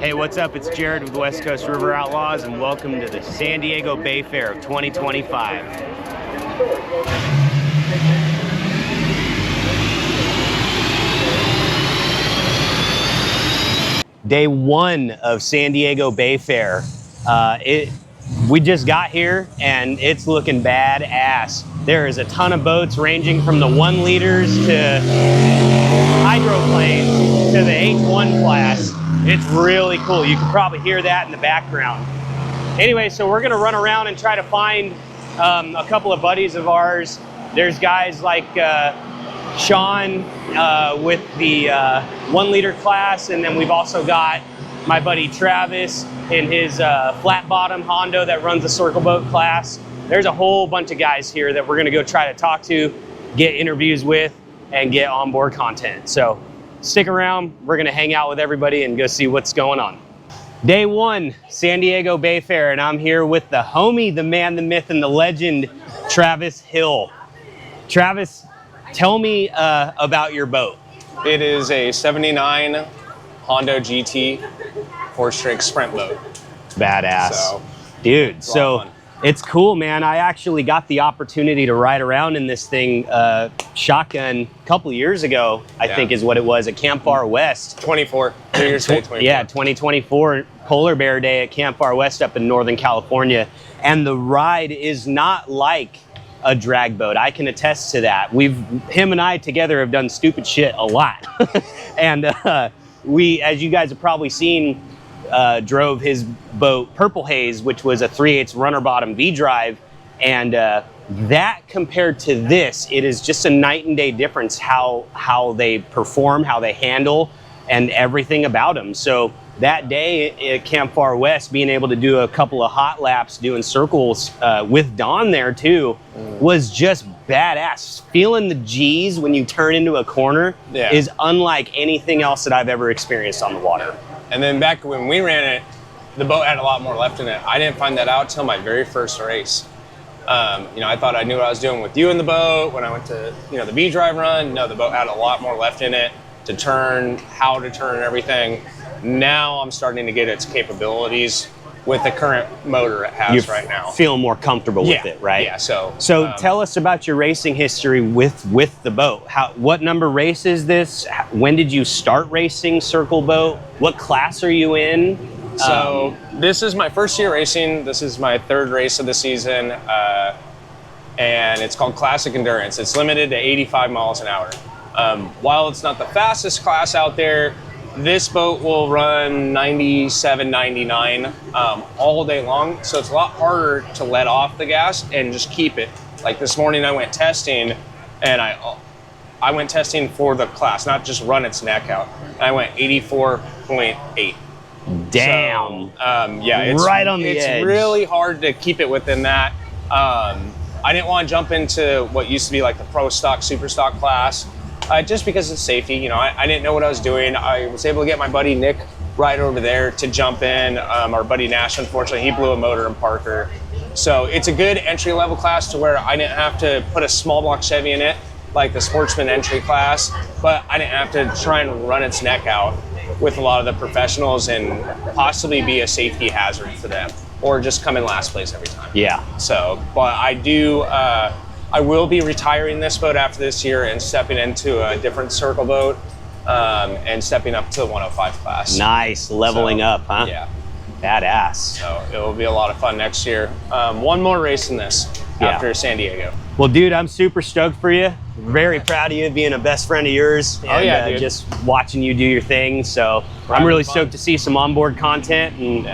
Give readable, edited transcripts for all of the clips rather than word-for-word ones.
Hey, what's up? It's Jared with West Coast River Outlaws, and welcome to the San Diego Bayfair of 2025. Day one of San Diego Bayfair. We just got here and it's looking badass. There is a ton of boats ranging from the 1 liters to hydroplanes to the H1 class. It's really cool. You can probably hear that in the background. Anyway, so we're gonna run around and try to find a couple of buddies of ours. There's guys like Sean with the 1 liter class, and then we've also got my buddy Travis in his flat bottom Hondo that runs the circle boat class. There's a whole bunch of guys here that we're gonna go try to talk to, get interviews with, and get onboard content. So stick around, we're gonna hang out with everybody and go see what's going on. Day one, San Diego Bayfair, and I'm here with the homie, the man, the myth, and the legend, Travis Hill. Travis, tell me about your boat. It is a 79 Hondo GT 4-stroke sprint boat. Badass. So, dude, so it's cool, man. I actually got the opportunity to ride around in this thing shotgun a couple of years ago, I think is what it was, at Camp Far West. 24, New Year's Day 24. Yeah, 2024 Polar Bear Day at Camp Far West up in Northern California. And the ride is not like a drag boat. I can attest to that. Him and I together have done stupid shit a lot. And we, as you guys have probably seen, drove his boat Purple Haze, which was a 3/8 runner bottom V-drive, and that compared to this, it is just a night and day difference how they perform, how they handle, and everything about them. So that day at Camp Far West, being able to do a couple of hot laps doing circles with Don there too was just badass. Feeling the G's when you turn into a corner is unlike anything else that I've ever experienced on the water. And then back when we ran it, the boat had a lot more left in it. I didn't find that out till my very first race. I thought I knew what I was doing with you in the boat. When I went to, the V-drive run, no, the boat had a lot more left in it to turn, how to turn and everything. Now I'm starting to get its capabilities with the current motor it has right now. Feel more comfortable with it, right? Yeah, so tell us about your racing history with the boat. What number race is this? When did you start racing circle boat? What class are you in? So this is my first year racing. This is my 3rd race of the season, and it's called Classic Endurance. It's limited to 85 miles an hour. While it's not the fastest class out there, this boat will run 97, 99 all day long. So it's a lot harder to let off the gas and just keep it. Like this morning I went testing, and I went testing for the class, not just run its neck out. And I went 84.8. Damn. So, it's right on the edge. It's really hard to keep it within that. I didn't want to jump into what used to be like the pro stock, super stock class. Just because of safety, I didn't know what I was doing. I was able to get my buddy Nick right over there to jump in. Our buddy Nash, unfortunately, he blew a motor in Parker. So it's a good entry-level class to where I didn't have to put a small block Chevy in it, like the sportsman entry class, but I didn't have to try and run its neck out with a lot of the professionals and possibly be a safety hazard for them, or just come in last place every time. Yeah. So, but I will be retiring this boat after this year and stepping into a different circle boat and stepping up to the 105 class. Nice, leveling up, huh? Yeah. Badass. So it will be a lot of fun next year. One more race in this after San Diego. Well, dude, I'm super stoked for you. Very proud of you being a best friend of yours. And, dude. Just watching you do your thing. So I'm really stoked to see some onboard content, and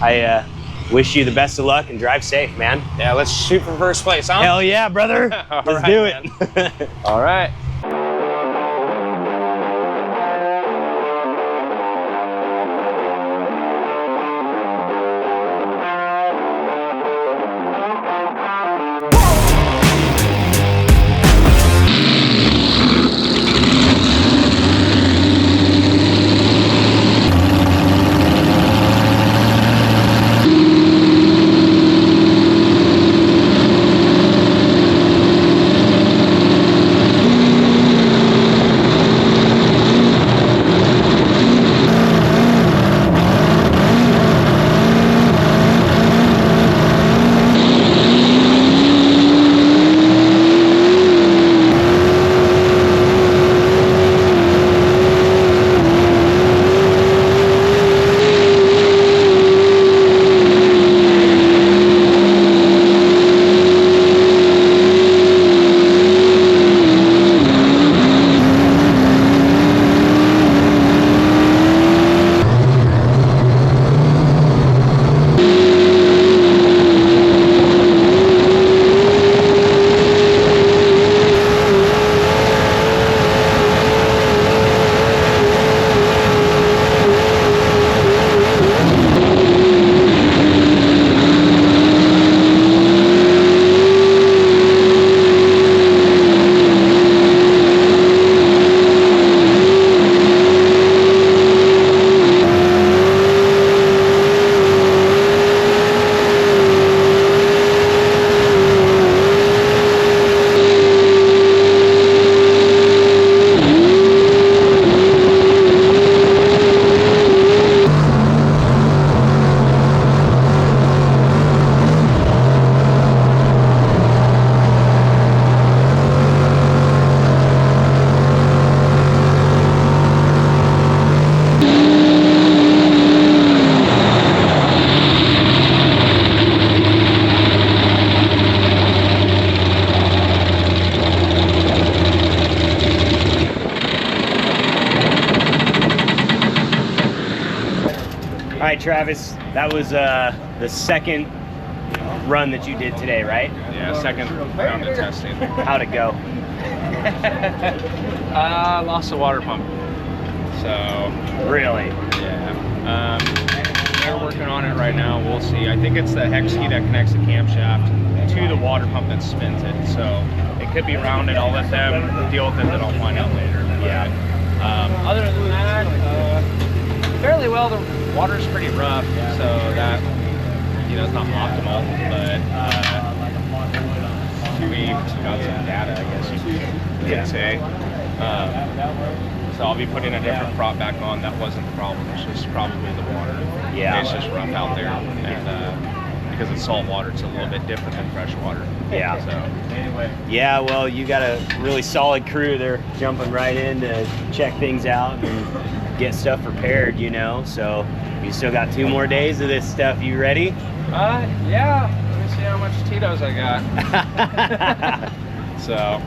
I wish you the best of luck and drive safe, man. Yeah, let's shoot for first place, huh? Hell yeah, brother. Let's do it. All right. All right, Travis, that was the second run that you did today, right? Yeah, second round of testing. How'd it go? Lost the water pump. So Really? yeah, they're working on it right now. We'll see. I think it's the hex key that connects the camshaft to the water pump that spins it. So it could be rounded. I'll let them deal with it, then I'll find out later. Yeah. Other than that, fairly well. The water's pretty rough, so that it's not optimal, but we got some data, I guess you could say. So I'll be putting a different prop back on. That wasn't the problem. It's just probably the water. Yeah. It's just rough out there, and because it's salt water, it's a little bit different than fresh water. Yeah. So anyway. Yeah, well, you got a really solid crew. They're jumping right in to check things out and get stuff prepared, So you still got 2 more days of this stuff. You ready? Yeah. Let me see how much Tito's I got. So,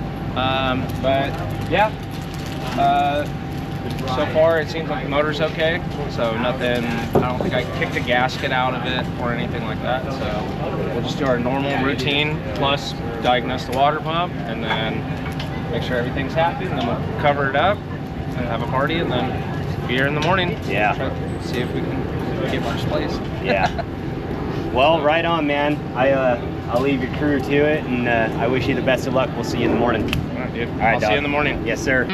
but yeah. So far it seems like the motor's okay. So nothing, I don't think I kicked a gasket out of it or anything like that. So we'll just do our normal routine plus diagnose the water pump and then make sure everything's happy, and then we'll cover it up and have a party and then be here in the morning. Yeah. Try to see if we can get first place. Yeah. Well, right on, man. I'll leave your crew to it, and I wish you the best of luck. We'll see you in the morning. All right, dude. All right, I'll see you in the morning. Yes, sir.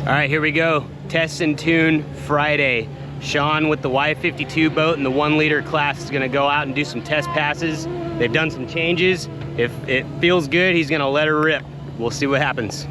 All right, here we go. Test and tune Friday. Sean with the Y52 boat and the 1 liter class is gonna go out and do some test passes. They've done some changes. If it feels good, he's gonna let her rip. We'll see what happens.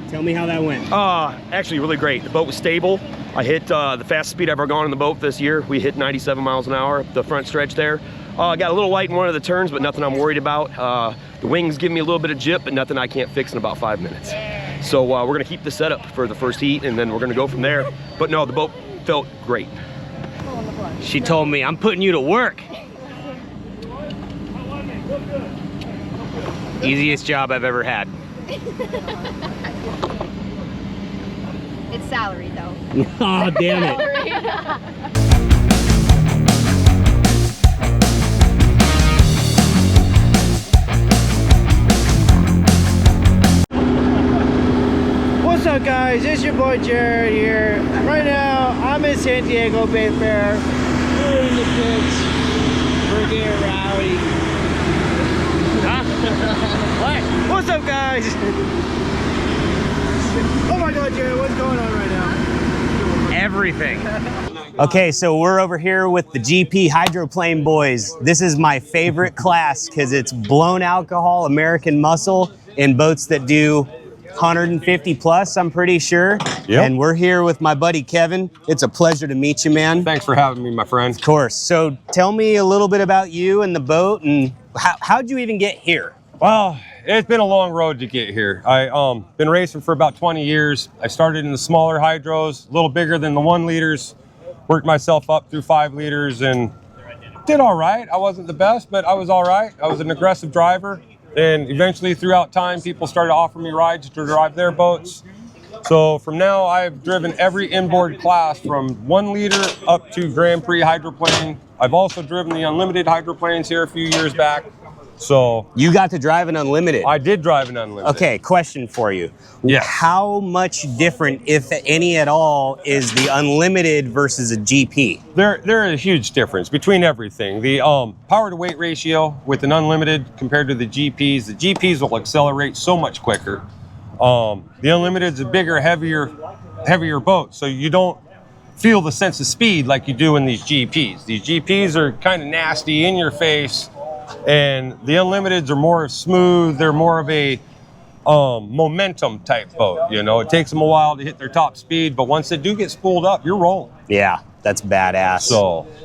Tell me how that went. Actually really great. The boat was stable. I hit the fastest speed I've ever gone in the boat this year. We hit 97 miles an hour up the front stretch there. Got a little light in one of the turns, but nothing I'm worried about. The wings give me a little bit of jip, but nothing I can't fix in about 5 minutes. So we're gonna keep the setup for the first heat, and then we're gonna go from there. But no, the boat felt great. She told me, I'm putting you to work. Easiest job I've ever had. It's salary though. Oh, damn it. What's up, guys? It's your boy Jared here. Right now, I'm in San Diego Bayfair. We're in the pits. We're getting rowdy. Huh? What? What's up, guys? Oh my God, Jared, what's going on right now? Everything. Okay, so we're over here with the GP hydroplane boys. This is my favorite class because it's blown alcohol, American muscle in boats that do 150 plus, I'm pretty sure. Yep. And we're here with my buddy Kevin. It's a pleasure to meet you, man. Thanks for having me, my friend. Of course. So tell me a little bit about you and the boat, and how'd you even get here? Well, it's been a long road to get here. I been racing for about 20 years. I started in the smaller hydros, a little bigger than the 1 liters, worked myself up through 5 liters and did all right. I wasn't the best, but I was all right. I was an aggressive driver. And eventually throughout time, people started offering me rides to drive their boats. So from now, I've driven every inboard class from 1 liter up to Grand Prix hydroplane. I've also driven the unlimited hydroplanes here a few years back. So You got to drive an Unlimited. I did drive an Unlimited. Okay, question for you. Yes. How much different, if any at all, is the Unlimited versus a GP? There is a huge difference between everything. The power to weight ratio with an Unlimited compared to the GPs will accelerate so much quicker. The Unlimited's a bigger, heavier boat, so you don't feel the sense of speed like you do in these GPs. These GPs are kind of nasty, in your face, and the Unlimiteds are more smooth. They're more of a momentum type boat. You know, it takes them a while to hit their top speed, but once they do get spooled up, you're rolling. Yeah, that's badass.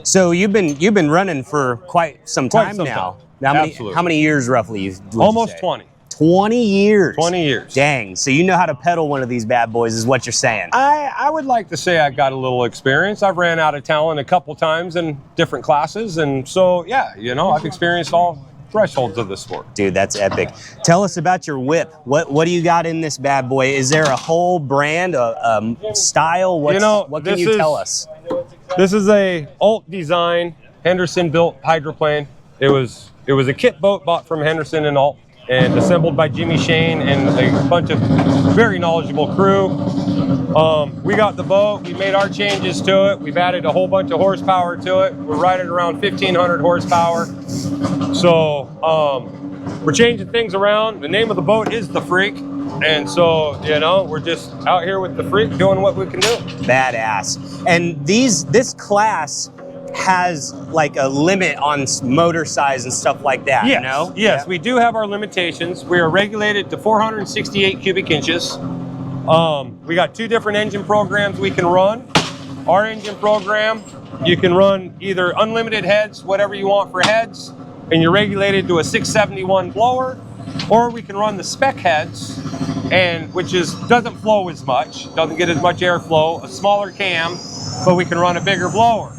So you've been running for quite some time now. Absolutely. How many years roughly? Almost 20. 20 years. 20 years. Dang. So you know how to pedal one of these bad boys is what you're saying. I would like to say I've got a little experience. I've ran out of talent a couple times in different classes, and so yeah, you know, I've experienced all thresholds of the sport. Dude, that's epic. Tell us about your whip. What do you got in this bad boy? Is there a whole brand, a style? What can you tell us? This is a alt design Henderson built hydroplane. It was a kit boat bought from Henderson and Alt and assembled by Jimmy Shane and a bunch of very knowledgeable crew. We got the boat, we made our changes to it, we've added a whole bunch of horsepower to it. We're right at around 1,500 horsepower. So we're changing things around. The name of the boat is the Freak. And so, you know, we're just out here with the Freak doing what we can do. Badass. And this class has like a limit on motor size and stuff like that, yes, you know? Yes, Yeah. we do have our limitations. We are regulated to 468 cubic inches. We got 2 different engine programs we can run. Our engine program, you can run either unlimited heads, whatever you want for heads, and you're regulated to a 671 blower, or we can run the spec heads, and which doesn't flow as much, doesn't get as much airflow, a smaller cam, but we can run a bigger blower.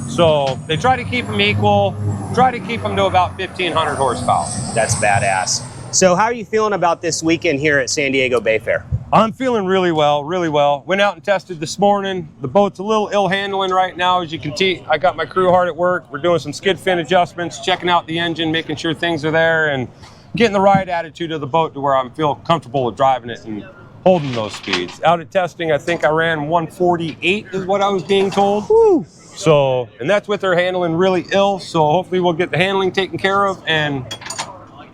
So they try to keep them equal, try to keep them to about 1,500 horsepower. That's badass. So how are you feeling about this weekend here at San Diego Bayfair? I'm feeling really well, really well. Went out and tested this morning. The boat's a little ill handling right now, as you can see. I got my crew hard at work. We're doing some skid fin adjustments, checking out the engine, making sure things are there, and getting the right attitude of the boat to where I feel comfortable with driving it and holding those speeds. Out at testing, I think I ran 148 is what I was being told. Woo. So, and that's with her handling really ill, so hopefully we'll get the handling taken care of and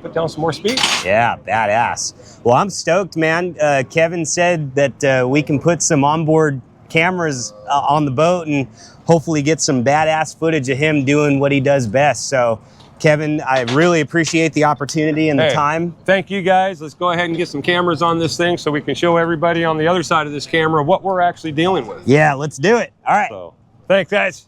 put down some more speed. Yeah, badass. Well, I'm stoked, man. Kevin said that we can put some onboard cameras on the boat and hopefully get some badass footage of him doing what he does best. So, Kevin, I really appreciate the opportunity and the time. Thank you, guys. Let's go ahead and get some cameras on this thing so we can show everybody on the other side of this camera what we're actually dealing with. Yeah, let's do it. All right. So, thanks, guys.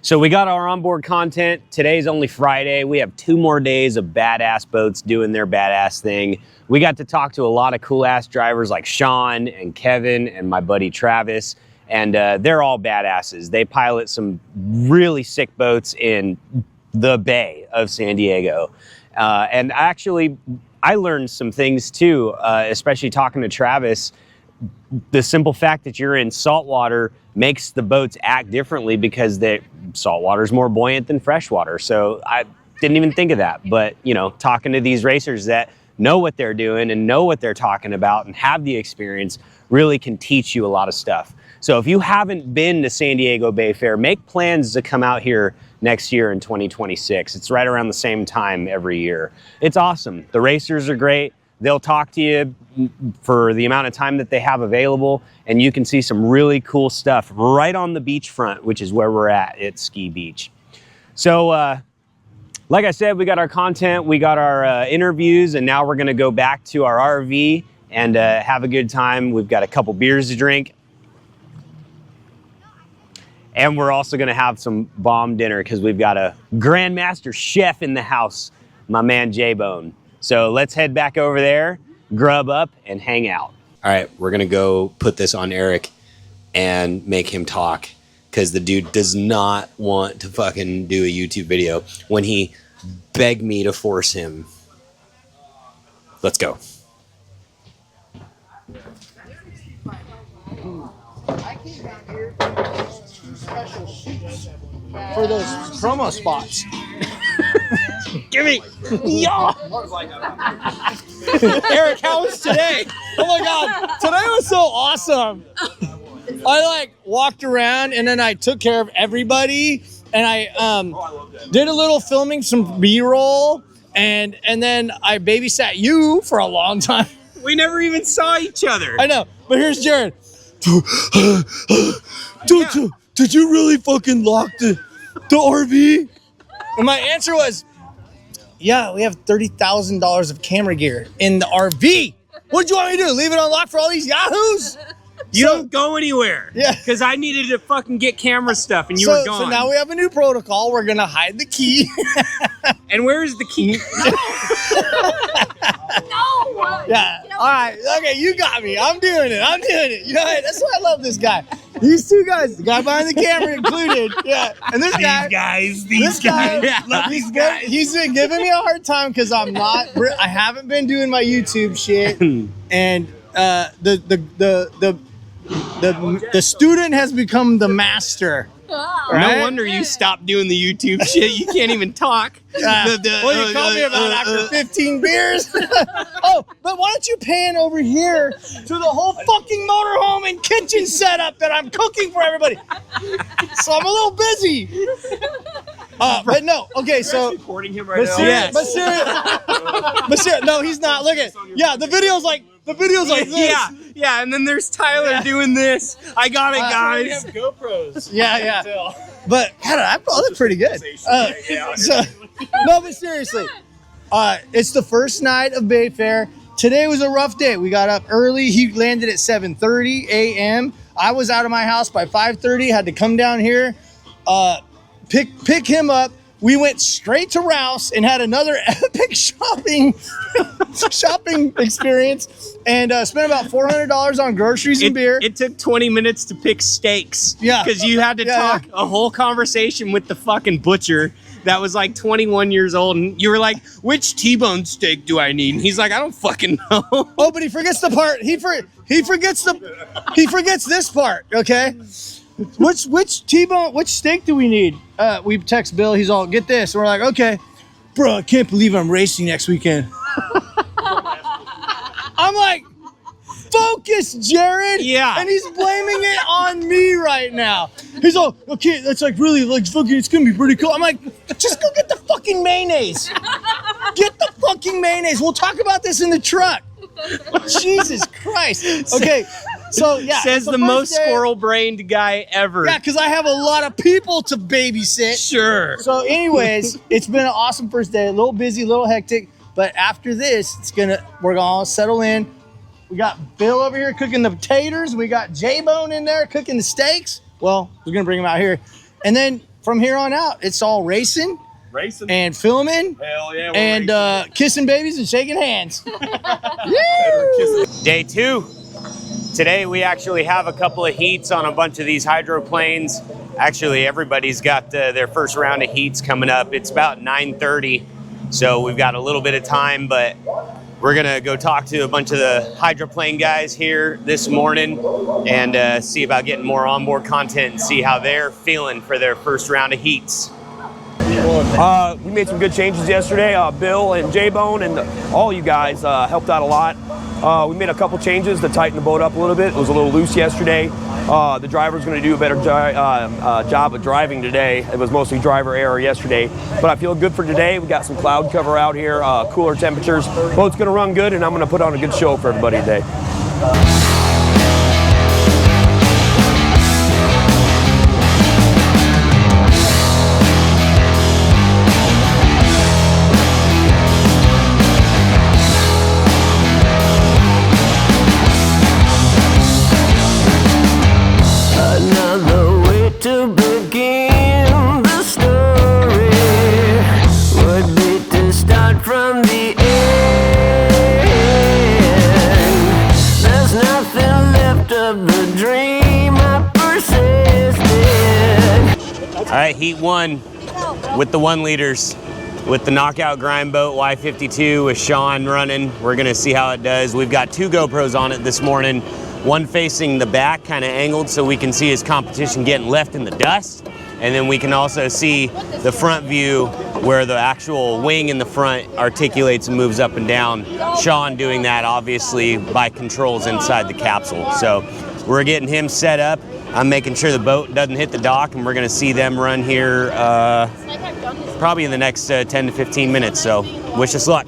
So we got our onboard content. Today's only Friday. We have 2 more days of badass boats doing their badass thing. We got to talk to a lot of cool ass drivers like Sean and Kevin and my buddy Travis. And they're all badasses. They pilot some really sick boats in the Bay of San Diego. And actually, I learned some things too, especially talking to Travis. The simple fact that you're in saltwater makes the boats act differently because saltwater is more buoyant than freshwater. So I didn't even think of that. But, you know, talking to these racers that know what they're doing and know what they're talking about and have the experience really can teach you a lot of stuff. So if you haven't been to San Diego Bayfair, make plans to come out here next year in 2026. It's right around the same time every year. It's awesome. The racers are great. They'll talk to you for the amount of time that they have available, and you can see some really cool stuff right on the beachfront, which is where we're at Ski Beach. So, like I said, we got our content, we got our interviews, and now we're gonna go back to our RV and have a good time. We've got a couple beers to drink. And we're also gonna have some bomb dinner because we've got a Grandmaster chef in the house, my man J-Bone. So let's head back over there, grub up, and hang out. All right, we're gonna go put this on Eric and make him talk because the dude does not want to fucking do a YouTube video when he begged me to force him. Let's go. I came down here for special shoots for those promo spots. Give me, yeah. Eric, how was today? Oh my God, today was so awesome. I like walked around and then I took care of everybody and I did a little filming, some B-roll, and then I babysat you for a long time. We never even saw each other. I know, but here's Jared. Did you really fucking lock the RV? And my answer was, yeah, we have $30,000 of camera gear in the RV. What did you want me to do? Leave it unlocked for all these yahoos? You don't go anywhere. Yeah. Because I needed to fucking get camera stuff and you were gone. So now we have a new protocol. We're going to hide the key. And where is the key? No! Yeah. All right. Okay, you got me. I'm doing it. You know, that's why I love this guy. These two guys, the guy behind the camera included. Yeah. And this guy. These guys. Love these guys. He's been giving me a hard time because I haven't been doing my YouTube shit. And the student has become the master. Right? No wonder you stopped doing the YouTube shit. You can't even talk. What you call me about after 15 beers? Oh, but why don't you pan over here to the whole fucking motorhome and kitchen setup that I'm cooking for everybody? So I'm a little busy. But no, okay, so recording him right now. But serious, no, he's not. Look at, yeah, the video's like this. Yeah, and then there's Tyler doing this. I got it, guys. We have GoPros. Yeah. But God, I thought that's pretty good. No, but seriously, it's the first night of Bayfair. Today was a rough day. We got up early. He landed at 7:30 a.m. I was out of my house by 5:30. Had to come down here, pick him up. We went straight to Rouse and had another epic shopping experience, and spent about $400 on groceries and beer. It took 20 minutes to pick steaks. Yeah. Because you had to talk a whole conversation with the fucking butcher that was like 21 years old, and you were like, which T-bone steak do I need? And he's like, I don't fucking know. Oh, but he forgets the part. He forgets this part, okay? Which T-bone, which steak do we need? We text Bill, he's all, get this. And we're like, okay. Bro, I can't believe I'm racing next weekend. I'm like, focus, Jared. Yeah. And he's blaming it on me right now. He's all, okay, that's like really, like, fucking, it's gonna be pretty cool. I'm like, just go get the fucking mayonnaise. Get the fucking mayonnaise. We'll talk about this in the truck. Jesus Christ. Okay. So yeah, says the most squirrel-brained guy ever. Yeah, because I have a lot of people to babysit. Sure. So, anyways, it's been an awesome first day. A little busy, a little hectic, but after this, we're gonna settle in. We got Bill over here cooking the potatoes. We got J-Bone in there cooking the steaks. Well, we're gonna bring him out here, and then from here on out, it's all racing and filming. Hell yeah. And kissing babies and shaking hands. Day 2. Today we actually have a couple of heats on a bunch of these hydroplanes. Actually, everybody's got their first round of heats coming up. It's about 9:30, so we've got a little bit of time, but we're gonna go talk to a bunch of the hydroplane guys here this morning and see about getting more onboard content and see how they're feeling for their first round of heats. We made some good changes yesterday. Bill and J-Bone and all you guys helped out a lot. We made a couple changes to tighten the boat up a little bit. It was a little loose yesterday. The driver's going to do a better job of driving today. It was mostly driver error yesterday, but I feel good for today. We got some cloud cover out here, cooler temperatures. Boat's going to run good, and I'm going to put on a good show for everybody today. All right, heat 1 with the 1 liters with the knockout grind boat Y52 with Sean running. We're gonna see how it does. We've got 2 GoPros on it this morning, one facing the back, kind of angled so we can see his competition getting left in the dust. And then we can also see the front view where the actual wing in the front articulates and moves up and down. Sean doing that obviously by controls inside the capsule. So we're getting him set up. I'm making sure the boat doesn't hit the dock, and we're gonna see them run here probably in the next 10 to 15 minutes, so wish us luck.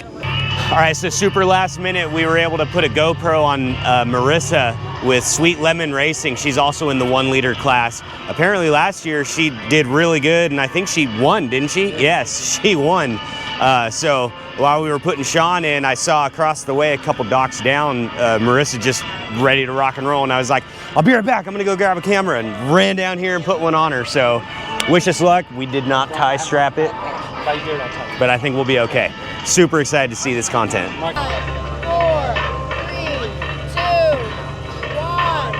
All right, so super last minute, we were able to put a GoPro on Marissa with Sweet Lemon Racing. She's also in the 1 liter class. Apparently last year she did really good, and I think she won, didn't she? Yes, she won. So while we were putting Sean in, I saw across the way a couple docks down, Marissa just ready to rock and roll, and I was like, I'll be right back, I'm gonna go grab a camera, and ran down here and put one on her. So wish us luck. We did not tie strap it, but I think we'll be okay. Super excited to see this content. 4, 3, 2, 1.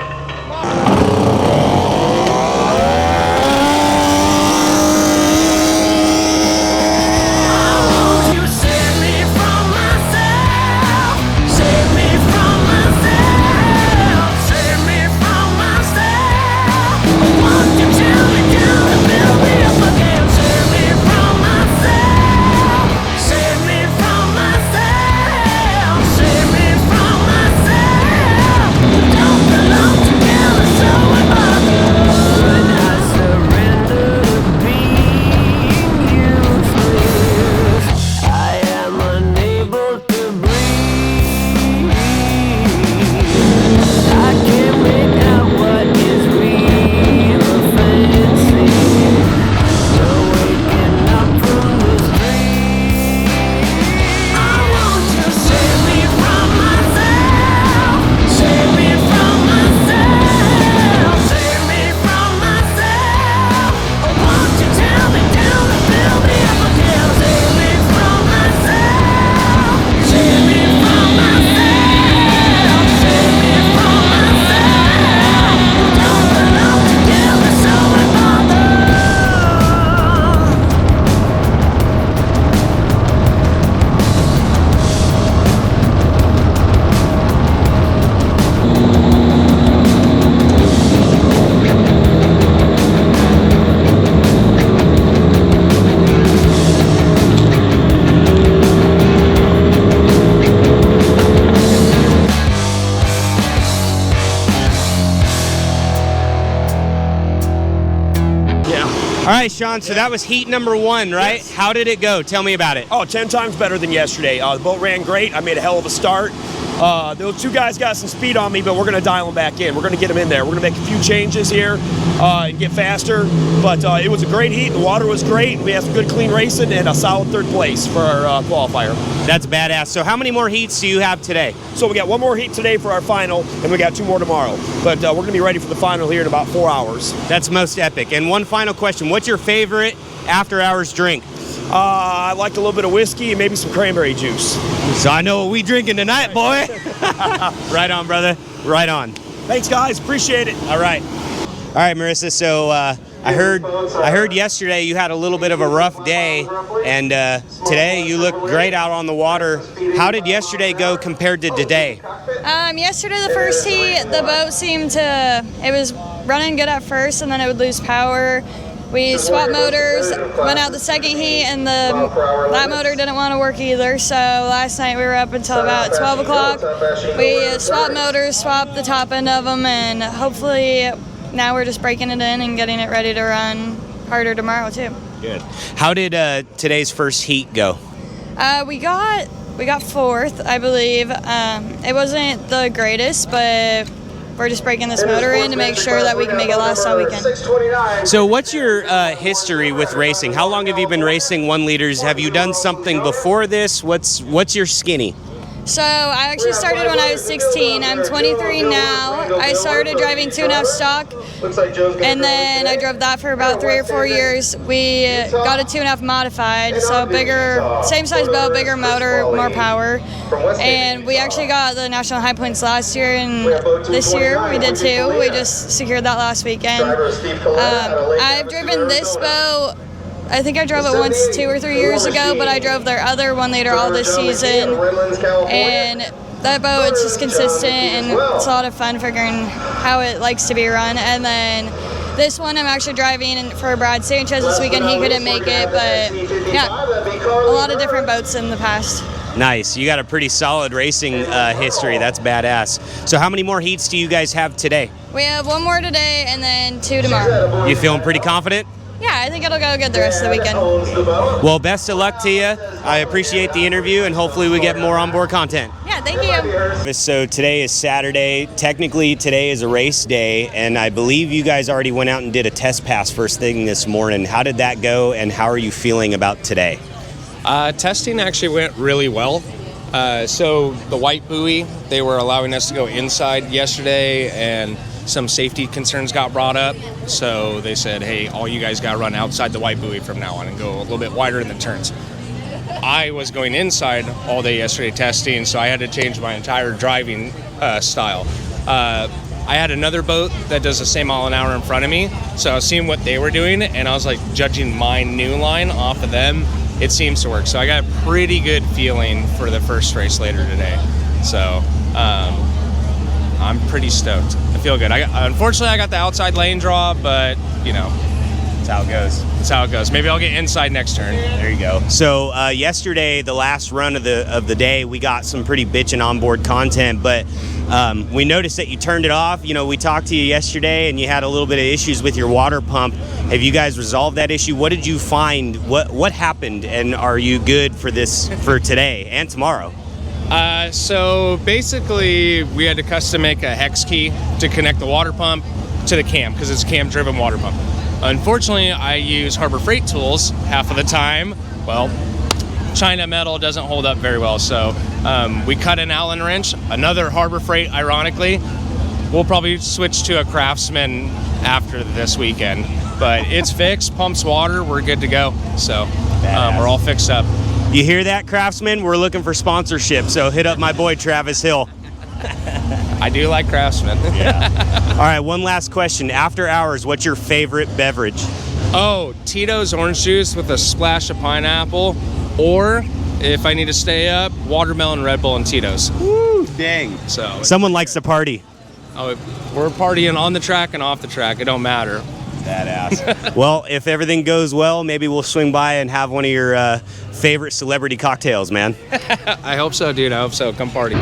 All right, Sean, so that was heat number 1, right? Yes. How did it go? Tell me about it. Oh, 10 times better than yesterday. The boat ran great. I made a hell of a start. Those two guys got some speed on me, but we're going to dial them back in. We're going to get them in there. We're going to make a few changes here and get faster. But it was a great heat. The water was great. We had some good, clean racing and a solid third place for our qualifier. That's badass. So how many more heats do you have today? So we got one more heat today for our final, and we got two more tomorrow. But we're going to be ready for the final here in about 4 hours. That's most epic. And one final question. What's your favorite after-hours drink? I like a little bit of whiskey and maybe some cranberry juice. So I know what we drinking tonight, boy. Right on, brother. Right on. Thanks, guys. Appreciate it. All right. All right, Marissa. So I heard yesterday you had a little bit of a rough day, and today you look great out on the water. How did yesterday go compared to today? Yesterday, the first heat, the boat it was running good at first, and then it would lose power. We swapped motors, went out the second heat, and that motor didn't want to work either. So last night we were up until about 12 o'clock. We swapped motors, swapped the top end of them, and hopefully now we're just breaking it in and getting it ready to run harder tomorrow too. Good. How did today's first heat go? We got fourth, I believe. It wasn't the greatest, but we're just breaking this motor in to make sure that we can make it last all weekend. So what's your history with racing? How long have you been racing 1 liters? Have you done something before this? What's your skinny? So I actually started when I was 16. I'm 23 now. I started driving 2.5 stock, and then I drove that for about 3 or 4 years. We got a 2.5 modified, so bigger, same size boat, bigger motor, more power. And we actually got the national high points last year, and this year we did too. We just secured that last weekend. I've driven this boat. I think I drove it once 2 or 3 years ago, but I drove their other 1 liter all this season, and that boat, it's just consistent, and it's a lot of fun figuring how it likes to be run. And then this one I'm actually driving for Brad Sanchez this weekend. He couldn't make it, but yeah, a lot of different boats in the past. Nice. You got a pretty solid racing history. That's badass. So how many more heats do you guys have today? We have 1 more today and then 2 tomorrow. You feeling pretty confident? Yeah, I think it'll go good the rest of the weekend. Well, best of luck to you. I appreciate the interview, and hopefully we get more onboard content. Yeah, thank you. So today is Saturday. Technically, today is a race day, and I believe you guys already went out and did a test pass first thing this morning. How did that go, and how are you feeling about today? Testing actually went really well. So the white buoy, they were allowing us to go inside yesterday, and some safety concerns got brought up. So they said, hey, all you guys got to run outside the white buoy from now on and go a little bit wider in the turns. I was going inside all day yesterday testing, so I had to change my entire driving style. I had another boat that does the same mile an hour in front of me, so I was seeing what they were doing, and I was like judging my new line off of them. It seems to work, so I got a pretty good feeling for the first race later today. So I'm pretty stoked. I feel good. Unfortunately, I got the outside lane draw, but you know, That's how it goes. That's how it goes. Maybe I'll get inside next turn. There you go. So yesterday, the last run of the day, we got some pretty bitchin' onboard content, but we noticed that you turned it off. You know, we talked to you yesterday, and you had a little bit of issues with your water pump. Have you guys resolved that issue? What did you find? What happened? And are you good for today and tomorrow? So basically, we had to custom make a hex key to connect the water pump to the cam, because it's a cam-driven water pump. Unfortunately, I use Harbor Freight tools half of the time. Well, China metal doesn't hold up very well, so we cut an Allen wrench, another Harbor Freight, ironically. We'll probably switch to a Craftsman after this weekend, but it's fixed, pumps water, we're good to go. So we're all fixed up. You hear that, Craftsman? We're looking for sponsorship, so hit up my boy Travis Hill. I do like Craftsman. Yeah. All right, one last question. After hours, what's your favorite beverage? Oh, Tito's orange juice with a splash of pineapple, or if I need to stay up, watermelon Red Bull and Tito's. Woo, dang. So someone likes to party. Oh, we're partying on the track and off the track. It don't matter. Badass. Well, if everything goes well, maybe we'll swing by and have one of your favorite celebrity cocktails, man. I hope so, dude. I hope so. Come party.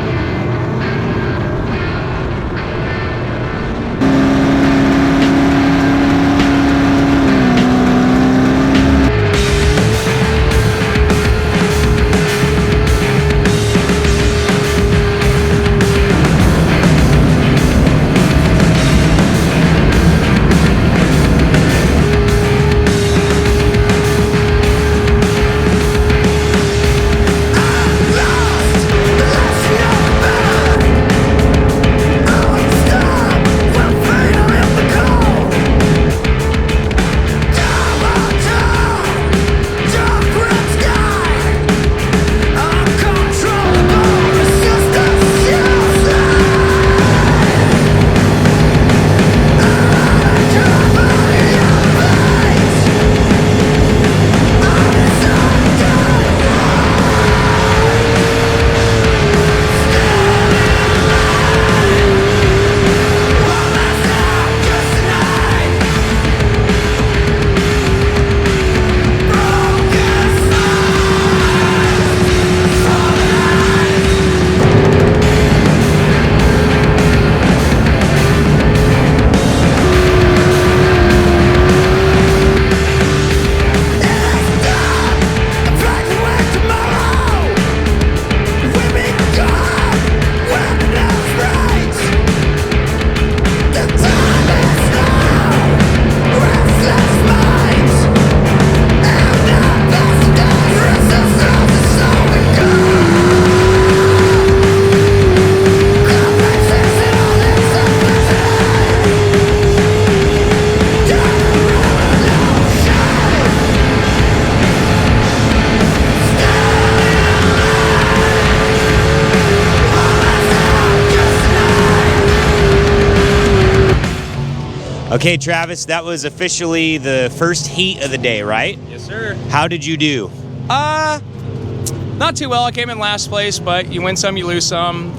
Okay, Travis, that was officially the first heat of the day, right? Yes, sir. How did you do? Not too well. I came in last place, but you win some, you lose some.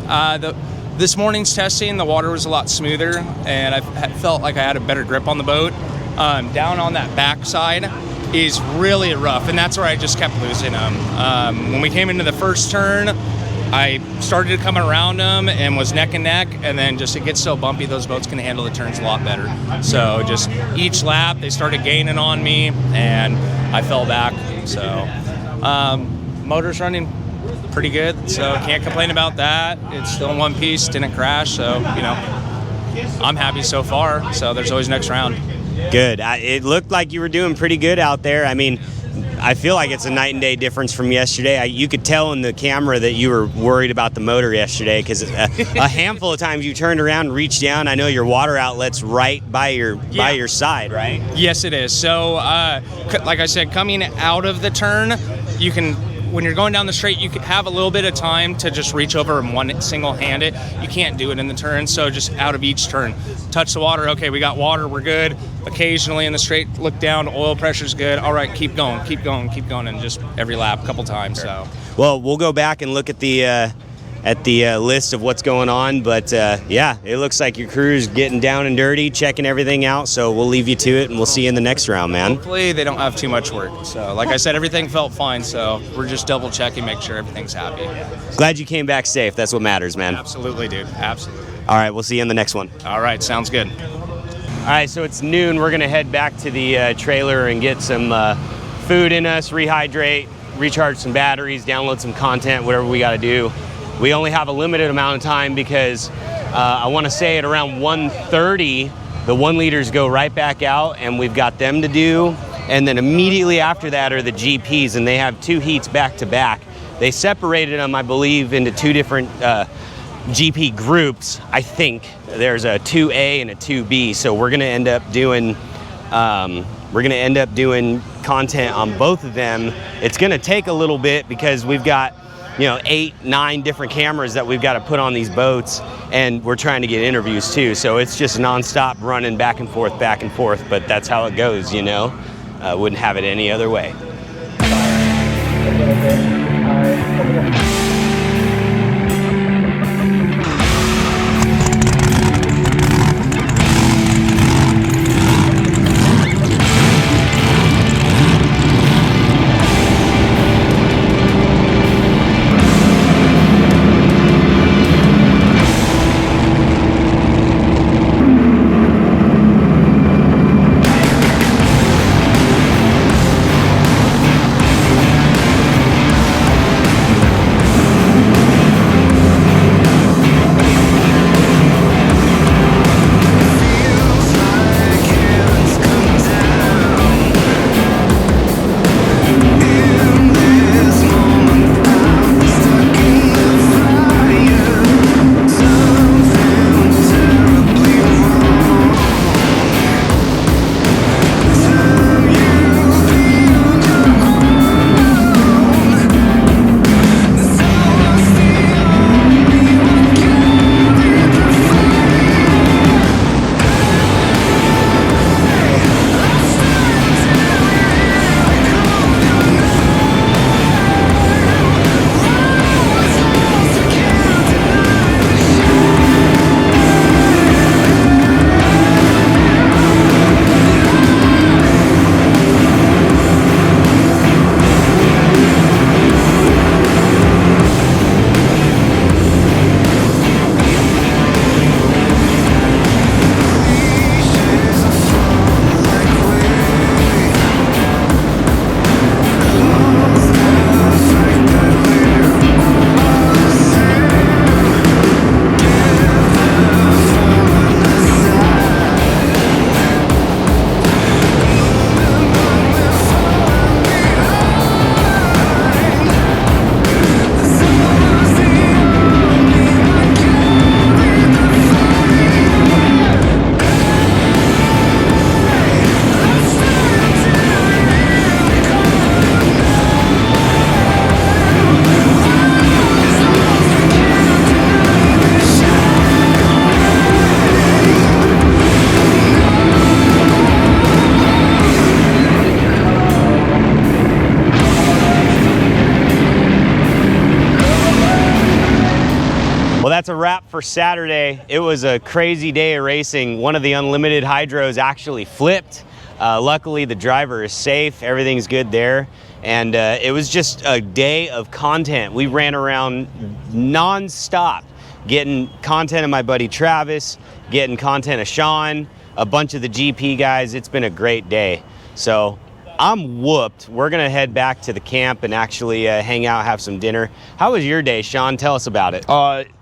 This morning's testing, the water was a lot smoother, and I felt like I had a better grip on the boat. Down on that backside is really rough, and that's where I just kept losing them. When we came into the first turn, I started to come around them and was neck and neck, and then just it gets so bumpy, those boats can handle the turns a lot better. So just each lap, they started gaining on me, and I fell back. So motor's running pretty good, so can't complain about that. It's still in one piece, didn't crash, so, you know, I'm happy so far. So there's always next round. Good. It looked like you were doing pretty good out there. I mean, I feel like it's a night and day difference from yesterday. You could tell in the camera that you were worried about the motor yesterday, because a handful of times you turned around and reached down. I know your water outlet's right by your side, right? Yes, it is. So, like I said, coming out of the turn, you can, when you're going down the straight, you can have a little bit of time to just reach over and single-hand it. You can't do it in the turn, so just out of each turn, touch the water. Okay, we got water, we're good. Occasionally in the straight, look down, oil pressure's good. All right, keep going, and just every lap, a couple times. So, well, we'll go back and look at the list of what's going on, but yeah, it looks like your crew's getting down and dirty, checking everything out. So we'll leave you to it, and we'll see you in the next round, man. Hopefully they don't have too much work. So, like I said, everything felt fine. So we're just double checking, make sure everything's happy. Glad you came back safe. That's what matters, man. Absolutely, dude. Absolutely. All right, we'll see you in the next one. All right, sounds good. All right, so it's noon. We're gonna head back to the trailer and get some food in us, rehydrate, recharge some batteries, download some content, whatever we gotta do. We only have a limited amount of time because I wanna say at around 1:30, the 1 liters go right back out, and we've got them to do. And then immediately after that are the GPs, and they have 2 heats back to back. They separated them, I believe, into 2 different GP groups. I think there's a 2A and a 2B, so we're gonna end up doing content on both of them. It's gonna take a little bit because we've got, you know, 8, 9 different cameras that we've got to put on these boats, and we're trying to get interviews too. So it's just nonstop running back and forth, but that's how it goes, you know. Wouldn't have it any other way. wrap for Saturday. It was a crazy day of racing. One of the unlimited hydros actually flipped. Luckily, the driver is safe. Everything's good there. And it was just a day of content. We ran around nonstop, getting content of my buddy Travis, getting content of Sean, a bunch of the GP guys. It's been a great day. So I'm whooped. We're gonna head back to the camp and actually hang out, have some dinner. How was your day, Sean? Tell us about it.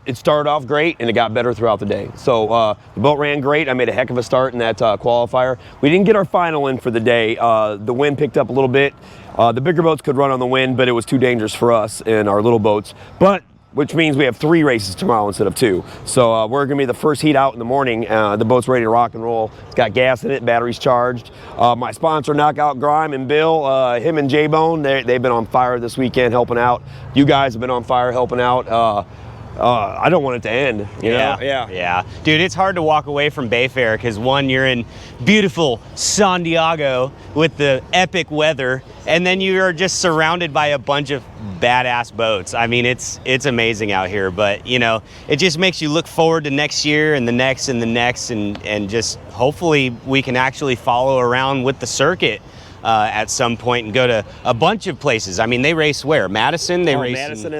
It started off great and it got better throughout the day. So the boat ran great. I made a heck of a start in that qualifier. We didn't get our final in for the day. The wind picked up a little bit. The bigger boats could run on the wind, but it was too dangerous for us in our little boats. Which means we have 3 races tomorrow instead of 2. So we're gonna be the first heat out in the morning. The boat's ready to rock and roll. It's got gas in it, batteries charged. My sponsor, Knockout Grime, and Bill, him and J-Bone, they've been on fire this weekend helping out. You guys have been on fire helping out. I don't want it to end, you know? Yeah. Dude, it's hard to walk away from Bayfair because one, you're in beautiful San Diego with the epic weather, and then you are just surrounded by a bunch of badass boats. I mean, it's amazing out here, but you know, it just makes you look forward to next year and the next and the next, and just hopefully we can actually follow around with the circuit at some point and go to a bunch of places. I mean, they race where? Madison? They race Madison,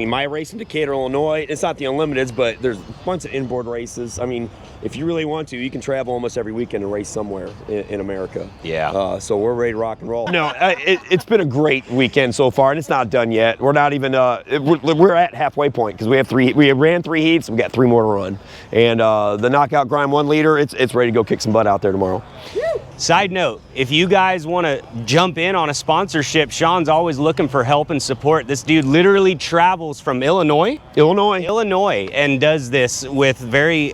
my race in Decatur, Illinois. It's not the Unlimiteds, but there's a bunch of inboard races. I mean, if you really want to, you can travel almost every weekend and race somewhere in America. Yeah. So we're ready to rock and roll. No, it's been a great weekend so far, and it's not done yet. We're not even, we're at halfway point because we ran 3 heats, we got 3 more to run. And the Knockout Grime 1 liter, it's ready to go kick some butt out there tomorrow. Side note, if you guys want to jump in on a sponsorship, Sean's always looking for help and support. This dude literally travels from Illinois, and does this with very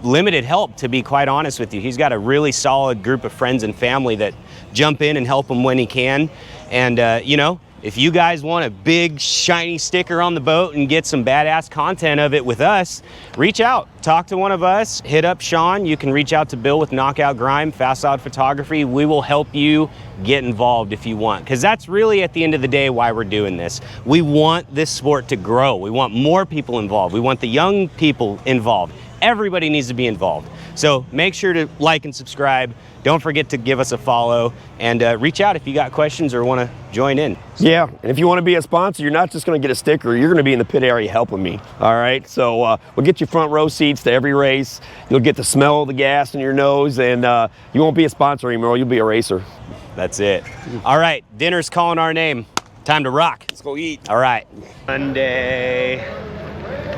limited help, to be quite honest with you. He's got a really solid group of friends and family that jump in and help him when he can. And, you know, if you guys want a big shiny sticker on the boat and get some badass content of it with us, reach out, talk to one of us, hit up Sean. You can reach out to Bill with Knockout Grime, Facade Photography. We will help you get involved if you want, because that's really at the end of the day why we're doing this. We want this sport to grow. We want more people involved. We want the young people involved. Everybody needs to be involved. So make sure to like and subscribe. Don't forget to give us a follow, and reach out if you got questions or want to join in. Yeah, and if you want to be a sponsor, you're not just going to get a sticker, you're going to be in the pit area helping me, all right? So we'll get you front row seats to every race. You'll get the smell of the gas in your nose, and you won't be a sponsor anymore, you'll be a racer. That's it. All right, dinner's calling our name. Time to rock. Let's go eat. All right. Monday,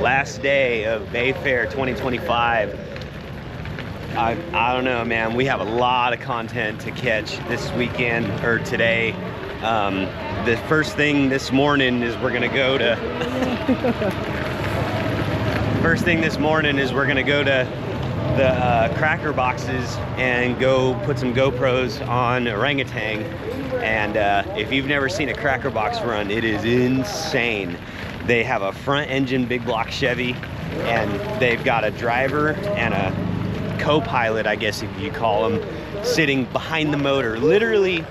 last day of Bayfair 2025. I don't know, man. We have a lot of content to catch this weekend, or today. The first thing this morning is we're gonna go to the cracker boxes and go put some GoPros on orangutan. And if you've never seen a cracker box run, it is insane. They have a front engine big block Chevy, and they've got a driver and a co-pilot, I guess if you call them, sitting behind the motor, literally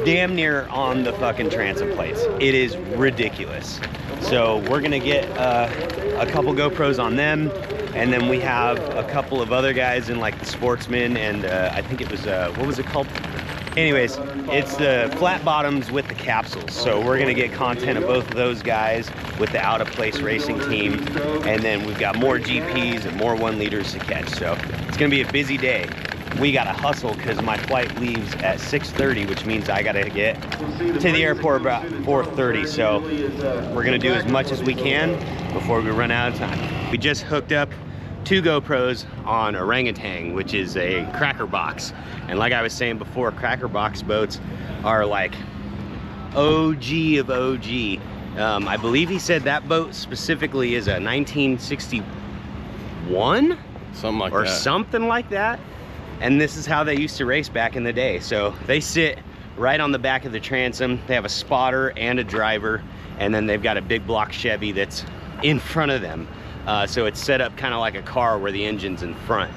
damn near on the fucking transom plates. It is ridiculous. So we're gonna get a couple GoPros on them, and then we have a couple of other guys in like the Sportsman, and I think it was what was it called? Anyways, it's the flat bottoms with the capsules. So we're gonna get content of both of those guys with the Out of Place racing team, and then we've got more GPs and more 1 liters to catch. So it's gonna be a busy day. We gotta hustle because my flight leaves at 6:30, which means I gotta get to the airport about 4:30. So we're gonna do as much as we can before we run out of time. We just hooked up 2 GoPros on orangutan, which is a cracker box. And like I was saying before, cracker box boats are like OG of OG. I believe he said that boat specifically is a 1961? Something like that. Or something like that. And this is how they used to race back in the day. So they sit right on the back of the transom. They have a spotter and a driver, and then they've got a big block Chevy that's in front of them. So it's set up kind of like a car where the engine's in front.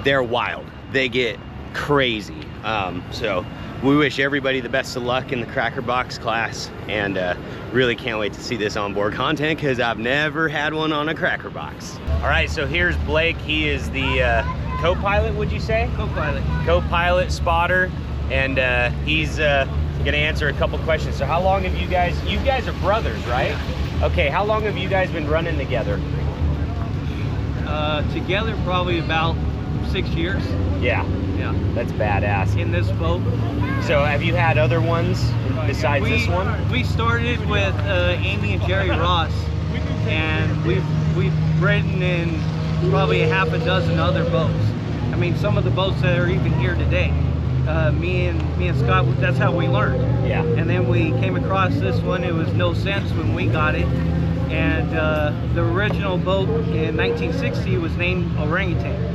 They're wild. They get crazy. So we wish everybody the best of luck in the Cracker Box class, and really can't wait to see this onboard content because I've never had one on a Cracker Box. All right, so here's Blake. He is the co-pilot, would you say? Co-pilot. Co-pilot spotter, and he's gonna answer a couple questions. So how long have you guys are brothers, right? Okay, how long have you guys been running together? Together probably about 6 years. Yeah, that's badass. In this boat. So have you had other ones besides this one? We started with Amy and Jerry Ross, and we've ridden in probably a half a dozen other boats. I mean, some of the boats that are even here today. Me and Scott, that's how we learned. Yeah. And then we came across this one. It was no sense when we got it. And the original boat in 1960 was named Orangutan.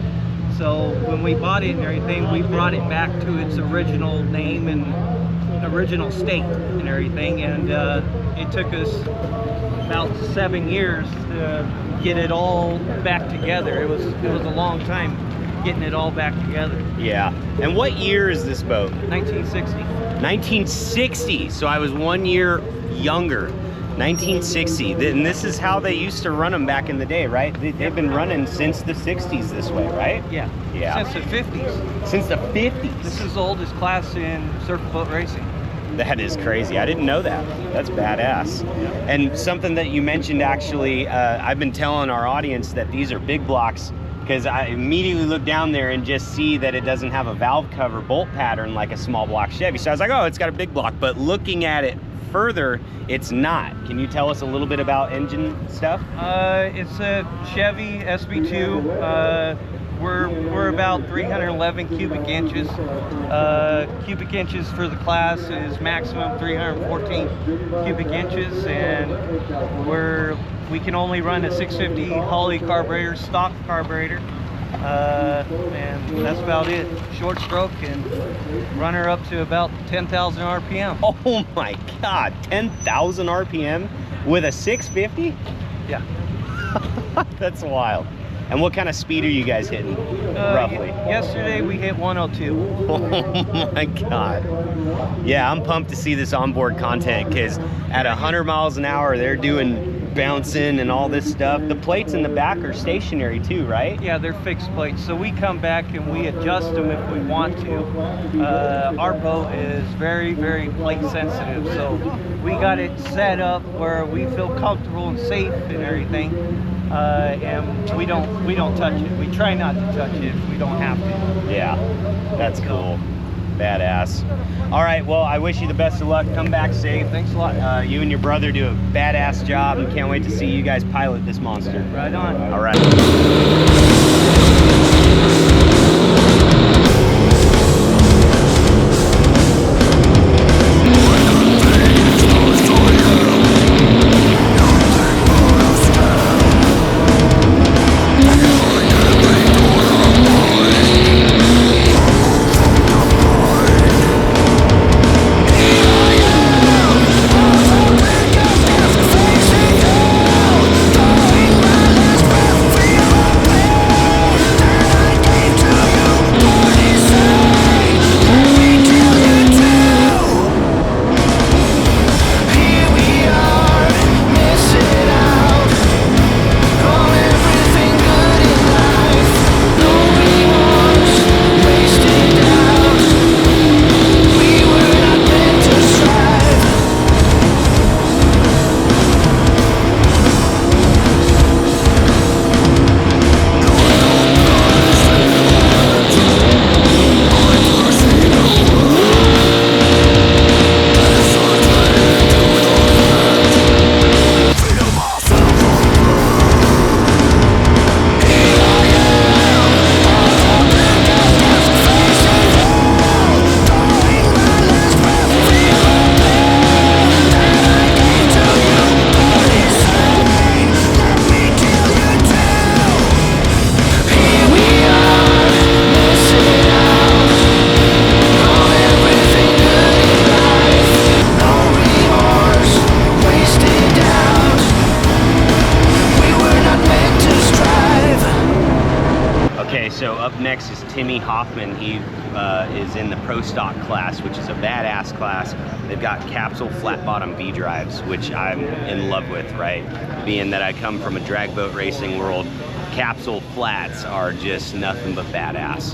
So when we bought it and everything, we brought it back to its original name and original state and everything. And it took us about 7 years to get it all back together. It was a long time getting it all back together. Yeah. And what year is this boat? 1960. 1960. So I was 1 year younger. 1960. And this is how they used to run them back in the day, right? They've been running since the 60s this way, right? Yeah. Yeah. Since the 50s. Since the 50s. This is the oldest class in surf boat racing. That is crazy. I didn't know that. That's badass. And something that you mentioned, actually, I've been telling our audience that these are big blocks because I immediately look down there and just see that it doesn't have a valve cover bolt pattern like a small block Chevy. So I was like, oh, it's got a big block. But looking at it further, it's not. Can you tell us a little bit about engine stuff? It's a Chevy SB2. We're about 311 cubic inches. Cubic inches for the class is maximum 314 cubic inches, and we can only run a 650 Holley carburetor, stock carburetor, and that's about it. Short stroke and run her up to about 10,000 RPM. Oh my God, 10,000 RPM with a 650? Yeah. That's wild. And what kind of speed are you guys hitting, roughly? Yesterday we hit 102. Oh my God. Yeah, I'm pumped to see this onboard content because at 100 miles an hour, they're doing bouncing and all this stuff. The plates in the back are stationary too, right? Yeah, they're fixed plates. So we come back and we adjust them if we want to. Our boat is very, very plate sensitive. So we got it set up where we feel comfortable and safe and everything. And we don't touch it. We try not to touch it if we don't have to. Yeah, that's cool. Badass. All right, well, I wish you the best of luck. Come back safe. Thanks a lot. You and your brother do a badass job, and can't wait to see you guys pilot this monster. Right on. All right. up next is Timmy Hoffman. He is in the Pro Stock class, which is a badass class. They've got capsule flat bottom V drives, which I'm in love with, right? Being that I come from a drag boat racing world, capsule flats are just nothing but badass.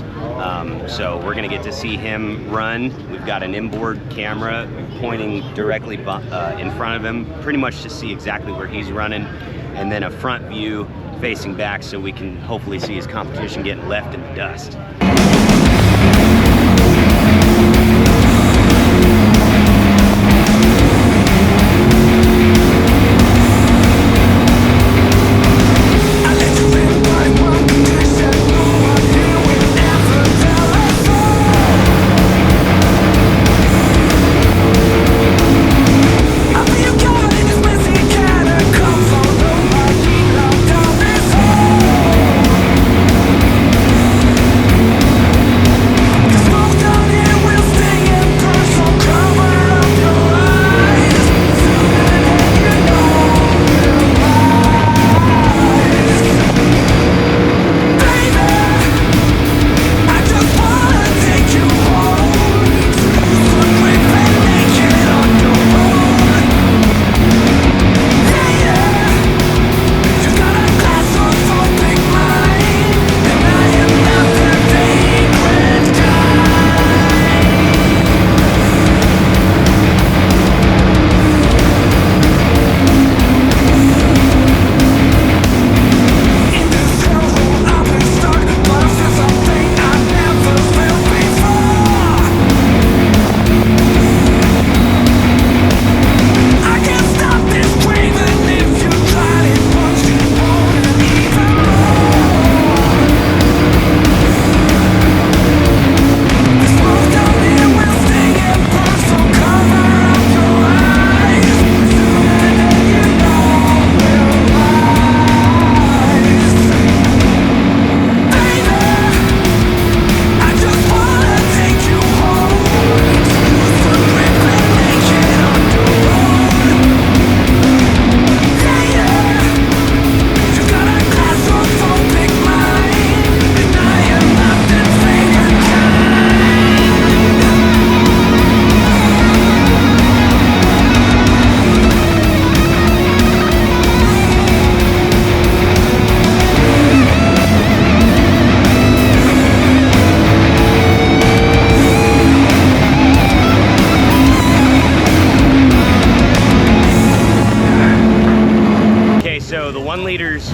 So we're gonna get to see him run. We've got an inboard camera pointing directly in front of him, pretty much to see exactly where he's running, and then a front view facing back so we can hopefully see his competition getting left in the dust.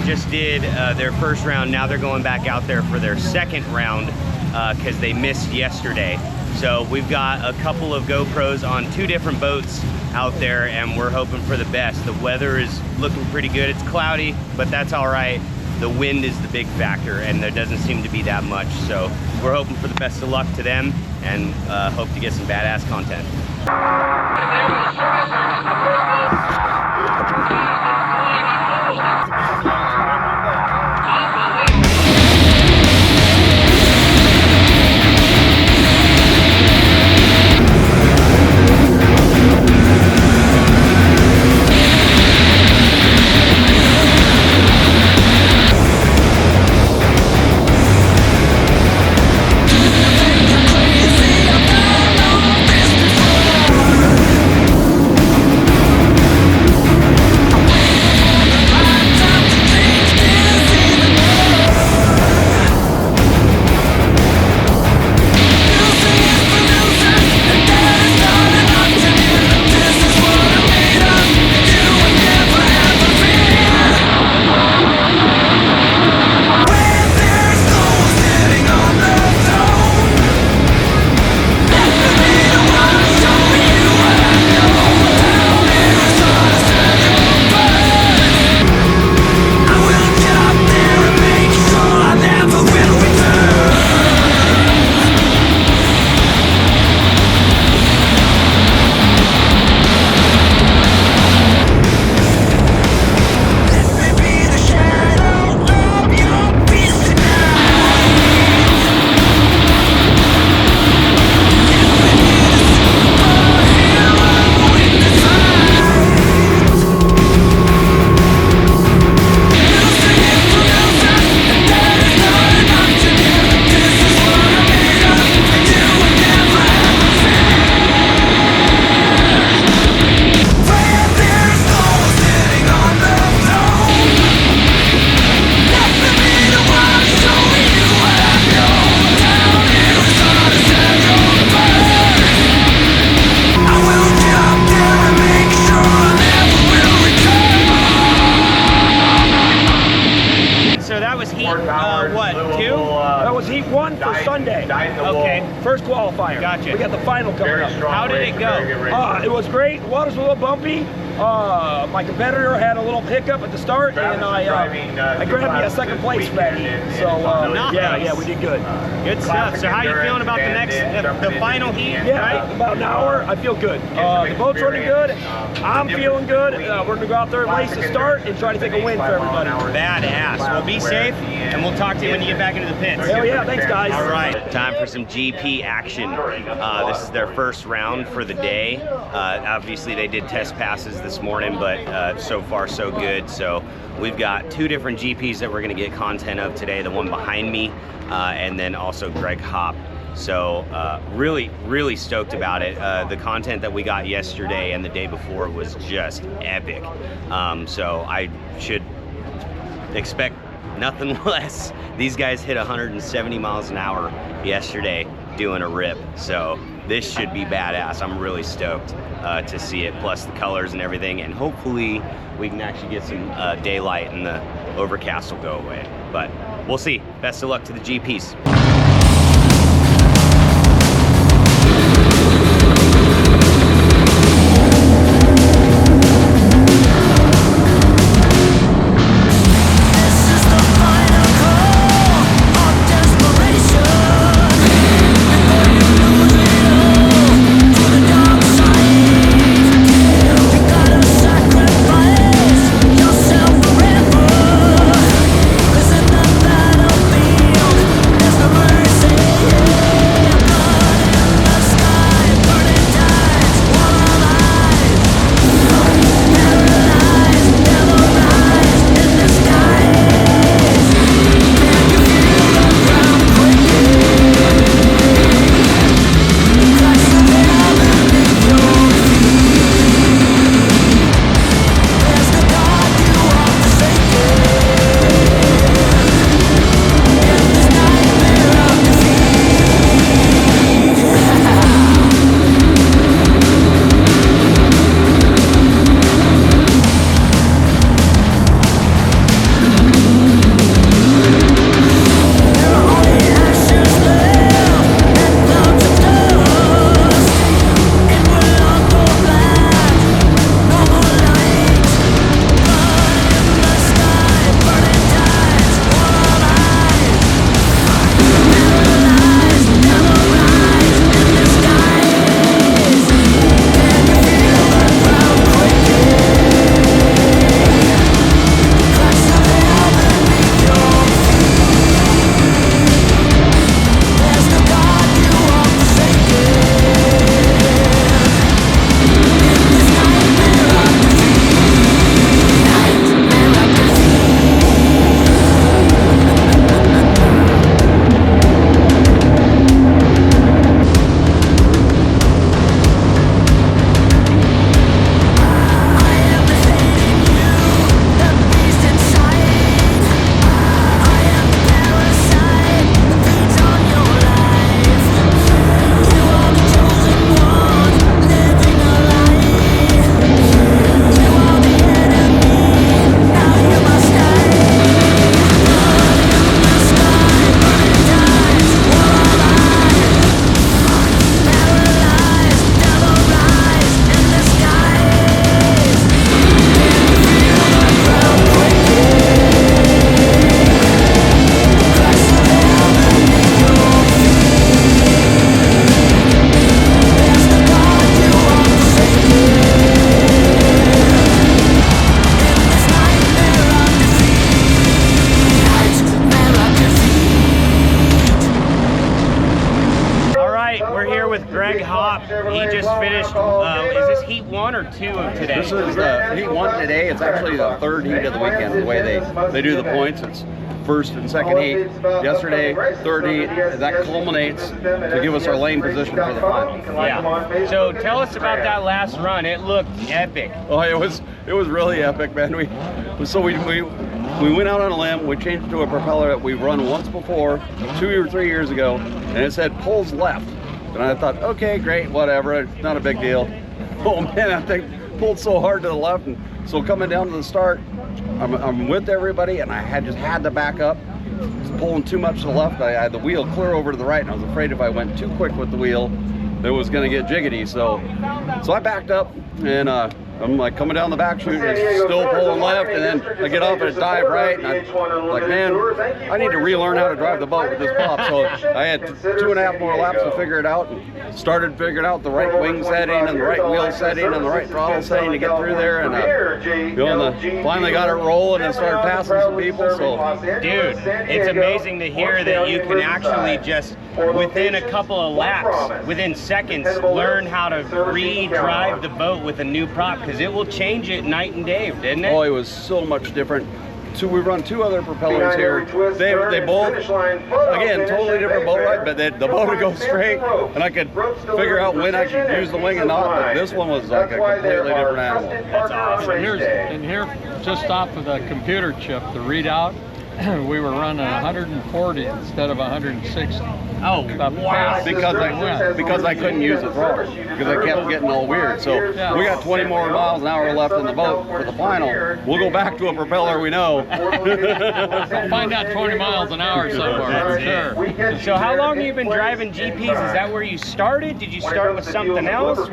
Just did their first round. Now they're going back out there for their second round because they missed yesterday. So we've got a couple of GoPros on 2 different boats out there, and we're hoping for the best. The weather is looking pretty good. It's cloudy, but that's all right. The wind is the big factor, and there doesn't seem to be that much. So we're hoping for the best of luck to them, and hope to get some badass content. so that was heat, what, 2? That was heat 1 for Sunday. Okay. First qualifier. Gotcha. We got the final coming up. How did it go? It was great. The water's a little bumpy. My competitor had a little hiccup at the start, and I grabbed me a second place for that heat. So Nice. yeah, we did good. Good stuff. So how are you feeling about the final heat? Yeah, Right? about an hour. I feel good. The boat's running good. I'm feeling good. We're gonna go out there and race to start and try to take a win for everybody. Badass. Well, be safe, and we'll talk to you when you get back into the pits. Hell yeah, thanks guys. All right, time for some GP action. This is their first round for the day. Obviously, they did test passes this morning, but so far so good. So we've got 2 different GPs that we're gonna get content of today. The one behind me, and then also Greg Hopp. So really stoked about it. The content that we got yesterday and the day before was just epic. So I should expect nothing less. These guys hit 170 miles an hour yesterday doing a rip. So this should be badass. I'm really stoked to see it, plus the colors and everything. And hopefully we can actually get some daylight and the overcast will go away. But we'll see. Best of luck to the GPs. He just finished, is this heat 1 or 2 of today? This is heat 1 today. It's actually the 3rd heat of the weekend, the way they do the points. It's first and second heat. Yesterday, 3rd heat. That culminates to give us our lane position for the final. Yeah. So tell us about that last run. It looked epic. Oh, it was really epic, man. We went out on a limb. We changed it to a propeller that we've run once before, 2 or 3 years ago, and it said pulls left. And I thought, okay, great, whatever, it's not a big deal. Oh man, that thing pulled so hard to the left, and so coming down to the start, I'm with everybody, and I just had to back up. It's pulling too much to the left. I had the wheel clear over to the right, and I was afraid if I went too quick with the wheel, it was going to get jiggity. So I backed up, and I'm like coming down the back chute, and it's still pulling left, and then I get off and it dive right, and I'm like, man, I need to relearn how to drive the boat with this pop. So I had 2.5 more laps to figure it out, and started figuring out the right wing setting and the right wheel setting and the right throttle setting to get through there, and finally got it rolling and started passing some people. So, dude, it's amazing to hear that you can actually just within a couple of laps, within seconds, learn how to re-drive the boat with a new prop, because it will change it night and day, didn't it? Oh, it was so much different. So we run 2 other propellers here. They both, again, totally different boat ride, but the boat would go straight, and I could figure out when I should use the wing and not. But this one was like a completely different animal. That's awesome. And here, just off of the computer chip, the readout, we were running 140 instead of 160. Oh, wow. Because I couldn't use the throttle, because I kept getting all weird. So we got 20 more miles an hour left in the boat for the final. We'll go back to a propeller we know. We'll find out 20 miles an hour somewhere, for sure. So how long have you been driving GPs? Is that where you started? Did you start with something else?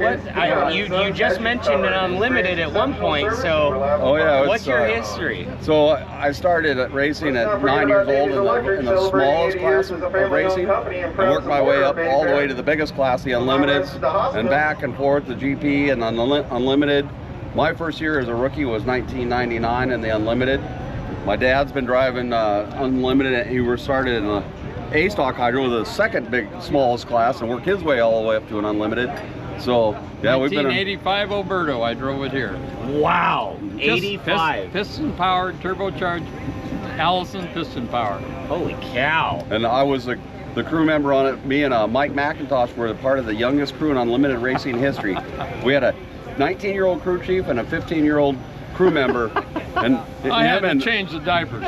You just mentioned an unlimited at one point, so what's your history? So I started racing at 9 years old in the smallest class of racing. I worked my way up all the way to the biggest class, the Unlimiteds, and back and forth, the GP and Unlimited. My first year as a rookie was 1999 in the Unlimited. My dad's been driving Unlimited, and he started in the A-Stock Hydro, the second smallest class, and worked his way all the way up to an Unlimited. So, yeah, we've been... 1985 Alberto, I drove it here. Wow, 85. Piston powered, turbocharged, Allison piston powered. Holy cow. And I was the crew member on it. Me and Mike McIntosh were part of the youngest crew in Unlimited racing history. We had a 19-year-old crew chief and a 15-year-old crew member. And I had to change the diapers.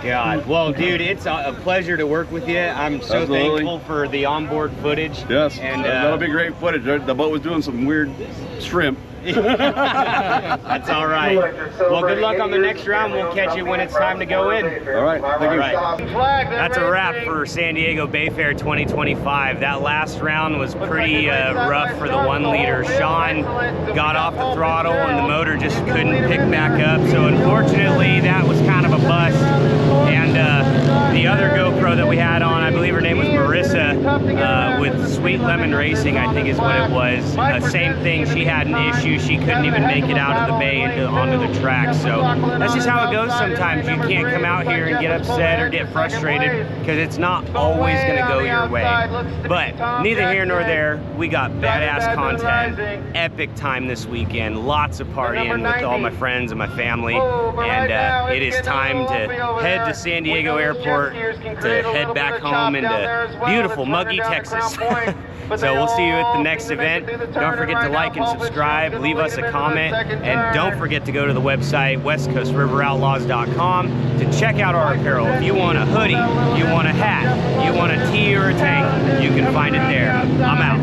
God. Well, dude, it's a pleasure to work with you. I'm so thankful for the onboard footage. Yes, and that'll be great footage. The boat was doing some weird shrimp. That's all right. Well, good luck on the next round. We'll catch you when it's time to go in. All right. Thank you. That's a wrap for San Diego Bayfair 2025. That last round was pretty rough for the 1 liter. Sean got off the throttle and the motor just couldn't pick back up. So unfortunately, that was kind of a bust. And the other GoPro that we had on, I believe her name was Marissa, with Sweet Lemon Racing, I think is what it was. Same thing, she had an issue. She couldn't even make it out of the bay onto the track. So that's just how it goes sometimes. You can't come out here and get upset or get frustrated, because it's not always going to go your way. But neither here nor there, we got badass content, epic time this weekend, lots of partying with all my friends and my family, and it is time to head to San Diego Airport to head back home into beautiful Muggy, Texas. So we'll see you at the next event. Don't forget to like and subscribe, leave us a comment, and don't forget to go to the website, westcoastriveraoutlaws.com, to check out our apparel. If you want a hoodie, you want a hat, you want a tee or a tank, you can find it there. I'm out.